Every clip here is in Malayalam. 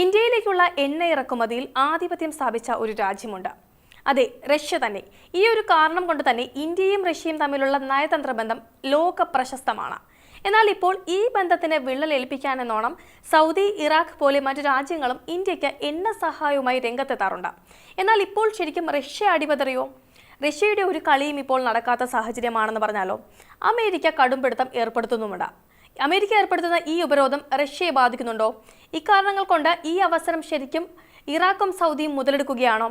ഇന്ത്യയിലേക്കുള്ള എണ്ണ ഇറക്കുമതിയിൽ ആധിപത്യം സ്ഥാപിച്ച ഒരു രാജ്യമുണ്ട്. അതെ, റഷ്യ തന്നെ. ഈ ഒരു കാരണം കൊണ്ട് തന്നെ ഇന്ത്യയും റഷ്യയും തമ്മിലുള്ള നയതന്ത്ര ബന്ധം ലോക പ്രശസ്തമാണ്. എന്നാൽ ഇപ്പോൾ ഈ ബന്ധത്തിന് വിള്ളലേൽപ്പിക്കാനെന്നോണം സൗദി, ഇറാഖ് പോലെ മറ്റു രാജ്യങ്ങളും ഇന്ത്യക്ക് എണ്ണ സഹായവുമായി രംഗത്തെത്താറുണ്ട്. എന്നാൽ ഇപ്പോൾ ശരിക്കും റഷ്യ അടിപതറിയോ? റഷ്യയുടെ ഒരു കളിയും ഇപ്പോൾ നടക്കാത്ത സാഹചര്യമാണെന്ന് പറഞ്ഞാലോ? അമേരിക്ക കടുംപിടുത്തം ഏർപ്പെടുത്തുന്നുമുണ്ട്. അമേരിക്ക ഏർപ്പെടുത്തുന്ന ഈ ഉപരോധം റഷ്യയെ ബാധിക്കുന്നുണ്ടോ? ഇക്കാരണങ്ങൾ കൊണ്ട് ഈ അവസരം ശരിക്കും ഇറാഖും സൗദിയും മുതലെടുക്കുകയാണോ?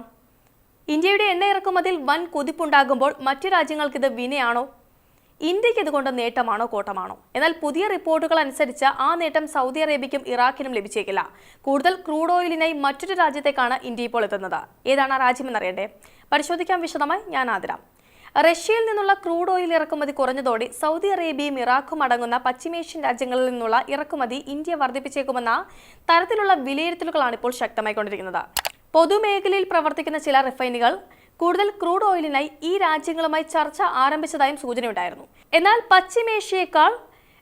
ഇന്ത്യയുടെ എണ്ണ ഇറക്കുമതിയിൽ വൻ കുതിപ്പുണ്ടാകുമ്പോൾ മറ്റു രാജ്യങ്ങൾക്ക് ഇത് വിനയാണോ? ഇന്ത്യക്ക് ഇതുകൊണ്ട് നേട്ടമാണോ കോട്ടമാണോ? എന്നാൽ പുതിയ റിപ്പോർട്ടുകൾ അനുസരിച്ച് ആ നേട്ടം സൗദി അറേബ്യയ്ക്കും ഇറാഖിനും ലഭിച്ചേക്കില്ല. കൂടുതൽ ക്രൂഡ് ഓയിലിനായി മറ്റൊരു രാജ്യത്തേക്കാണ് ഇന്ത്യ ഇപ്പോൾ എത്തുന്നത്. ഏതാണ് ആ രാജ്യമെന്നറിയണ്ടേ? പരിശോധിക്കാൻ വിശദമായി ഞാൻ ആതിരാം. റഷ്യയിൽ നിന്നുള്ള ക്രൂഡ് ഓയിൽ ഇറക്കുമതി കുറഞ്ഞതോടെ സൗദി അറേബ്യയും ഇറാഖും അടങ്ങുന്ന പശ്ചിമേഷ്യൻ രാജ്യങ്ങളിൽ നിന്നുള്ള ഇറക്കുമതി ഇന്ത്യ വർദ്ധിപ്പിച്ചേക്കുമെന്ന തരത്തിലുള്ള വിലയിരുത്തലുകളാണ് ഇപ്പോൾ ശക്തമായിക്കൊണ്ടിരിക്കുന്നത്. പൊതുമേഖലയിൽ പ്രവർത്തിക്കുന്ന ചില റിഫൈനറികൾ കൂടുതൽ ക്രൂഡ് ഓയിലിനായി ഈ രാജ്യങ്ങളുമായി ചർച്ച ആരംഭിച്ചതായും സൂചനയുണ്ടായിരുന്നു. എന്നാൽ പശ്ചിമേഷ്യയേക്കാൾ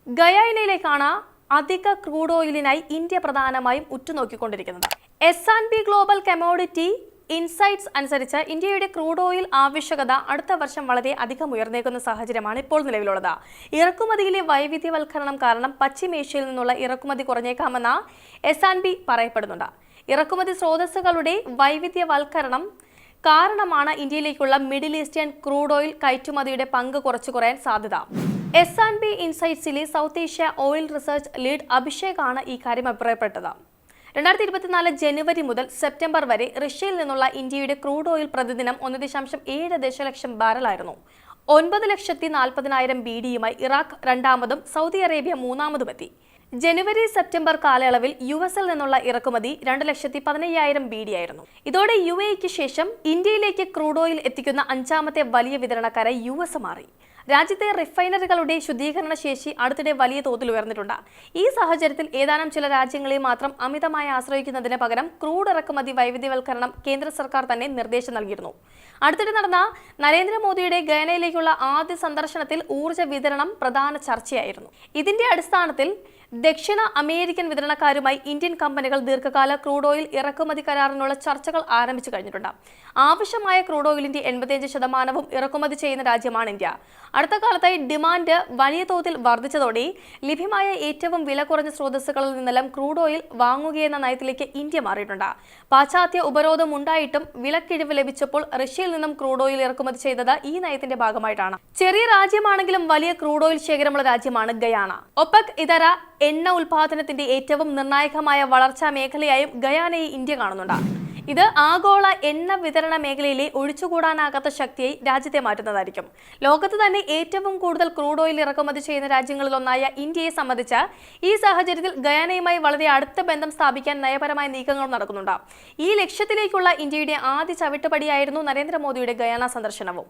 ഗയാനയിലേക്കാണ് അധിക ക്രൂഡ് ഓയിലിനായി ഇന്ത്യ പ്രധാനമായും ഉറ്റുനോക്കിക്കൊണ്ടിരിക്കുന്നത്. S&P ഗ്ലോബൽ കമോഡിറ്റി ഇൻസൈറ്റ്സ് അനുസരിച്ച് ഇന്ത്യയുടെ ക്രൂഡ് ഓയിൽ ആവശ്യകത അടുത്ത വർഷം വളരെ അധികം ഉയർന്നേക്കുന്ന സാഹചര്യമാണ് ഇപ്പോൾ നിലവിലുള്ളത്. ഇറക്കുമതിയിലെ വൈവിധ്യവൽക്കരണം കാരണം പശ്ചിമേഷ്യയിൽ നിന്നുള്ള ഇറക്കുമതി കുറഞ്ഞേക്കാമെന്ന് S&P പറയപ്പെടുന്നുണ്ട്. ഇറക്കുമതി സ്രോതസ്സുകളുടെ വൈവിധ്യവൽക്കരണം കാരണമാണ് ഇന്ത്യയിലേക്കുള്ള മിഡിൽ ഈസ്റ്റേൺ ക്രൂഡ് ഓയിൽ കയറ്റുമതിയുടെ പങ്ക് കുറച്ചു കുറയാൻ സാധ്യത. S&P ഇൻസൈറ്റ്സിലെ South Asia oil research lead Abhishek ആണ് ഈ കാര്യം അഭിപ്രായപ്പെട്ടത്. 2024 ജനുവരി മുതൽ സെപ്റ്റംബർ വരെ റഷ്യയിൽ നിന്നുള്ള ഇന്ത്യയുടെ ക്രൂഡ് ഓയിൽ പ്രതിദിനം 1.7 ദശലക്ഷം ബാരലായിരുന്നു. 9,40,000 BDയുമായി ഇറാഖ് രണ്ടാമതും സൗദി അറേബ്യ മൂന്നാമതുമെത്തി. ജനുവരി സെപ്റ്റംബർ കാലയളവിൽ US-ൽ നിന്നുള്ള ഇറക്കുമതി 2,15,000 BD ആയിരുന്നു. ഇതോടെ UAEക്ക് ശേഷം ഇന്ത്യയിലേക്ക് ക്രൂഡ് ഓയിൽ എത്തിക്കുന്ന അഞ്ചാമത്തെ വലിയ വിതരണക്കാരായി US മാറി. രാജ്യത്തെ റിഫൈനറികളുടെ ശുദ്ധീകരണ ശേഷി അടുത്തിടെ വലിയ തോതിൽ ഉയർന്നിട്ടുണ്ട്. ഈ സാഹചര്യത്തിൽ ഏതാനും ചില രാജ്യങ്ങളെ മാത്രം അമിതമായി ആശ്രയിക്കുന്നതിന് പകരം ക്രൂഡ് ഇറക്കുമതി വൈവിധ്യവൽക്കരണം കേന്ദ്ര സർക്കാർ തന്നെ നിർദ്ദേശം നൽകിയിരുന്നു. അടുത്തിടെ നടന്ന നരേന്ദ്രമോദിയുടെ ഗയാനയിലേക്കുള്ള ആദ്യ സന്ദർശനത്തിൽ ഊർജ്ജ വിതരണം പ്രധാന ചർച്ചയായിരുന്നു. ഇതിന്റെ അടിസ്ഥാനത്തിൽ ദക്ഷിണ അമേരിക്കൻ വിതരണക്കാരുമായി ഇന്ത്യൻ കമ്പനികൾ ദീർഘകാല ക്രൂഡ് ഓയിൽ ഇറക്കുമതി കരാറിനുള്ള ചർച്ചകൾ ആരംഭിച്ചു കഴിഞ്ഞിട്ടുണ്ട്. ആവശ്യമായ ക്രൂഡ് ഓയിലിന്റെ 85% ഇറക്കുമതി ചെയ്യുന്ന രാജ്യമാണ് ഇന്ത്യ. അടുത്ത കാലത്തായി ഡിമാൻഡ് വലിയ തോതിൽ വർദ്ധിച്ചതോടെ ലഭ്യമായ ഏറ്റവും വില കുറഞ്ഞ സ്രോതസ്സുകളിൽ നിന്നെല്ലാം ക്രൂഡ് ഓയിൽ വാങ്ങുകയെന്ന നയത്തിലേക്ക് ഇന്ത്യ മാറിയിട്ടുണ്ട്. പാശ്ചാത്യ ഉപരോധം ഉണ്ടായിട്ടും വിലക്കിഴിവ് ലഭിച്ചപ്പോൾ റഷ്യയിൽ നിന്നും ക്രൂഡ് ഓയിൽ ഇറക്കുമതി ചെയ്തത് ഈ നയത്തിന്റെ ഭാഗമായിട്ടാണ്. ചെറിയ രാജ്യമാണെങ്കിലും വലിയ ക്രൂഡ് ഓയിൽ ശേഖരമുള്ള രാജ്യമാണ് ഗയാന. ഒപെക് ഇതര എണ്ണ ഉൽപാദനത്തിന്റെ ഏറ്റവും നിർണായകമായ വളർച്ചാ മേഖലയായും ഗയാനയെ ഇന്ത്യ കാണുന്നുണ്ട്. ഇത് ആഗോള എണ്ണ വിതരണ മേഖലയിലെ ഒഴിച്ചുകൂടാനാകാത്ത ശക്തിയായി രാജ്യത്തെ മാറ്റുന്നതായിരിക്കും. ലോകത്ത് തന്നെ ഏറ്റവും കൂടുതൽ ക്രൂഡ് ഓയിൽ ഇറക്കുമതി ചെയ്യുന്ന രാജ്യങ്ങളിലൊന്നായ ഇന്ത്യയെ സംബന്ധിച്ച് ഈ സാഹചര്യത്തിൽ ഗയാനയുമായി വളരെ അടുത്ത ബന്ധം സ്ഥാപിക്കാൻ നയപരമായ നീക്കങ്ങൾ നടക്കുന്നുണ്ട്. ഈ ലക്ഷ്യത്തിലേക്കുള്ള ഇന്ത്യയുടെ ആദ്യ ചവിട്ടുപടിയായിരുന്നു നരേന്ദ്രമോദിയുടെ ഗയാന സന്ദർശനവും.